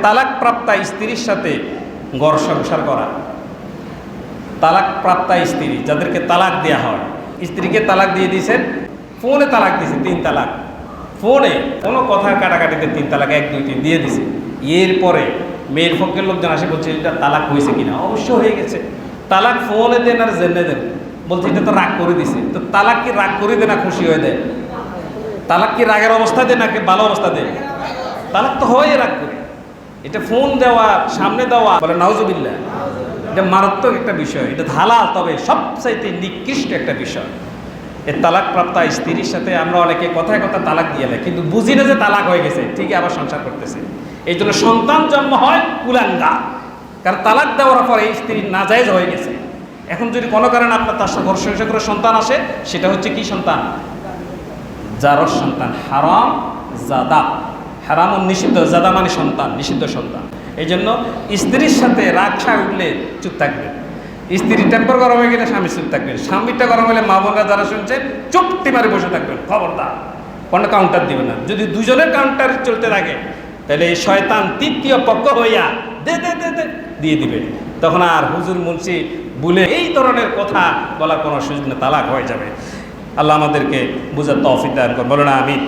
তালাক প্রাপ্তা স্ত্রীর সাথে ঘর সংসার করা। তালাক প্রাপ্তা স্ত্রী, যাদেরকে তালাক দেওয়া হয়, স্ত্রীকে তালাক দিয়ে দিয়েছেন, ফোনে তালাক দিয়েছে, 3 তালাক, ফোনে কোনো কথা কাটাকাটিতে 3 তালাক, 1 2 3 দিয়ে দিছে। এরপরে মেয়ের পক্ষের লোকজন আসে বলছে এটা তালাক হয়েছে কিনা, অবশ্য হয়ে গেছে। তালাক ফোনে দেন আর জেনে দেন, বলছে এটা তো রাগ করে দিছে। তো তালাক কি রাগ করে দেয় না খুশি হয়ে দেয়? তালাক কি রাগের অবস্থা দেয় নাকি ভালো অবস্থা দেয়? তালাক তো হয় রাগ করে। এটা ফোন দেওয়া, সামনে দেওয়া, বলে নাউজুবিল্লাহ, এটা মারাত্মক একটা বিষয়, এটা হালাল, তবে সবচাইতে নিকৃষ্ট একটা বিষয়। এই তালাক প্রাপ্তা স্ত্রীর সাথে আমরা অনেকে কথায় কথা তালাক দিয়ে দেয়, কিন্তু বুঝি না যে তালাক হয়ে গেছে, ঠিকই আবার সংসার করতেছে। এই জন্য সন্তান জন্ম হয় কুলাঙ্গা, কারণ তালাক দেওয়ার পরে এই স্ত্রী নাজায়েজ হয়ে গেছে। এখন যদি কোনো কারণে আপনার তার সাথে ঘর সংসার করে সন্তান আসে, সেটা হচ্ছে কি সন্তান? জারস সন্তান, হারাম জাদা। হারাম ও নিষিদ্ধ, জাদা মানে সন্তান, নিষিদ্ধ সন্তান। এই জন্য স্ত্রীর সাথে রাগ ছাড় উঠলে চুপ থাকবেন। স্ত্রীর টেম্পার গরম হয়ে গেলে স্বামী চুপ থাকবেন। স্বামীটা গরম হলে মা বোনরা যারা শুনছেন চুপটি মারে বসে থাকবেন, খবরদার কোনো কাউন্টার দিবেন না। যদি দুজনের কাউন্টার চলতে থাকে, তাহলে এই শয়তান তৃতীয় পক্ষ হইয়া দে দে দে দে দিয়ে দিবে। তখন আর হুজুর মুন্সি বলে এই ধরনের কথা বলার কোনো সুযোগ না, তালাক হয়ে যাবে। আল্লাহ আমাদেরকে বুঝার তৌফিক দান করুন, বলো না আমিন।